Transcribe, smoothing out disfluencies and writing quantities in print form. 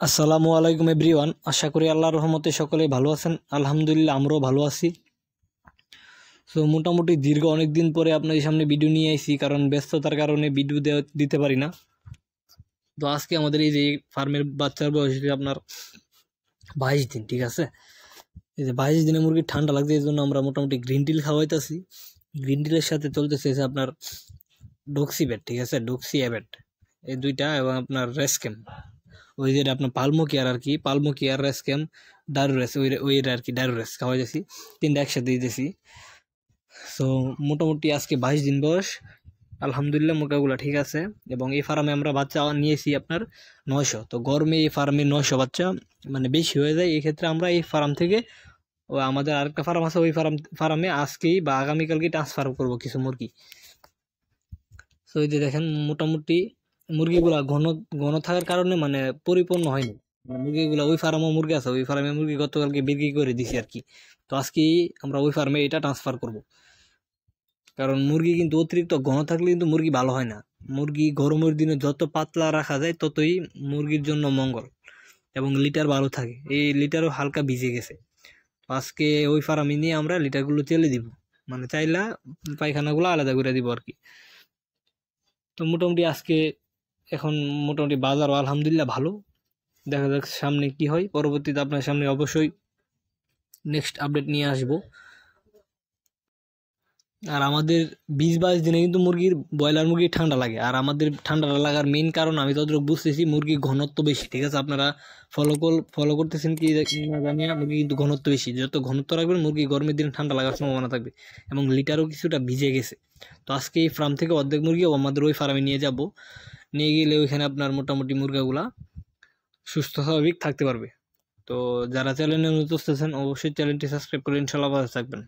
আসসালামু আলাইকুম এভরিওয়ান, আশা করি আল্লাহর রহমতে সকলেই ভালো আছেন। আলহামদুলিল্লাহ আমরাও ভালো আছি। সো মোটামুটি দীর্ঘ অনেক দিন পরে আপনাদের সামনে ভিডিও নিয়ে আইছি, কারণ ব্যস্ততার কারণে ভিডিও দিতে পারি না। তো আজকে আমাদের এই যে ফার্মের বাচ্চার বয়স হচ্ছে আপনার 22 দিন, ঠিক আছে। এই যে 22 দিনে মুরগির ঠান্ডা লাগছে, এই জন্য আমরা মোটামুটি গ্রিন টিল খাওয়াইতেছি। গ্রিন টিলের সাথে চলতেছে যে আপনার ডক্সিবেট, ঠিক আছে, ডক্সি অ্যাবেট, এই দুইটা, এবং আপনার রেসকেম, ওই যে আপনার পালমো কেয়ার আর কি, পালমো কেয়ার, রেসকেম, ডারুরেস, ওই আর কি ডারুরেস খাওয়া যাচ্ছি, তিনটা একসাথে দিতেছি। সো মোটামুটি আজকে 22 দিন বয়স, আলহামদুলিল্লাহ মুরগাগুলো ঠিক আছে। এবং এই ফার্মে আমরা বাচ্চা নিয়েছি আপনার 900। তো গরমে এই ফার্মে 900 বাচ্চা মানে বেশি হয়ে যায়। এই ক্ষেত্রে আমরা এই ফার্ম থেকে আমাদের আরেকটা ফার্ম আছে, ওই ফার্মে আজকেই বা আগামীকালকে ট্রান্সফার করব কিছু মুরগি। সো এই যে দেখেন মোটামুটি মুরগিগুলা ঘন ঘন থাকার কারণে মানে পরিপূর্ণ হয়নি। মুরগিগুলা, ওই ফার্মে মুরগি আছে, ওই ফার্মে মুরগি গতকালকে বিক্রি করে দিছি আর কি। তো আজকে আমরা ওই ফার্মে এটা ট্রান্সফার করব, কারণ মুরগি কিন্তু অতিরিক্ত ঘন থাকলে কিন্তু মুরগি ভালো হয় না। মুরগি গরমের দিনে যত পাতলা রাখা যায় ততই মুরগির জন্য মঙ্গল, এবং লিটার ভালো থাকে। এই লিটারও হালকা ভিজে গেছে। আজকে ওই ফার্মে নিয়ে আমরা লিটারগুলো চেলে দিব, মানে চাইলা পায়খানাগুলো আলাদা করে দিব আর কি। তো মোটামুটি আজকে এখন মোটামুটি বাজারও আলহামদুলিল্লাহ ভালো। দেখা যাক সামনে কি হয়, পরবর্তীতে আপনার সামনে অবশ্যই নেক্সট আপডেট নিয়ে আসব। আর আমাদের 20-22 দিনে কিন্তু ব্রয়লার মুরগির ঠান্ডা লাগে। আর আমাদের ঠান্ডা লাগার মেইন কারণ আমি যতটুকু বুঝতেছি, মুরগির ঘনত্ব বেশি, ঠিক আছে। আপনারা ফলো করতেছেন কি না জানি না, মুরগি কিন্তু ঘনত্ব বেশি। যত ঘনত্ব রাখবেন মুরগি গরমের দিনে ঠান্ডা লাগার সম্ভাবনা থাকবে। এবং লিটারও কিছুটা ভিজে গেছে। তো আজকে এই ফার্ম থেকে অর্ধেক মুরগিও আমাদের ওই ফার্মে নিয়ে যাব। নিয়ে গেলে ওইখানে আপনার মোটামুটি মুরগাগুলা সুস্থ স্বাভাবিক থাকতে পারবে। তো যারা চ্যানেলে নতুন আছেন অবশ্যই চ্যানেলটি সাবস্ক্রাইব করে ইনশাল্লাহ ভালো থাকবেন।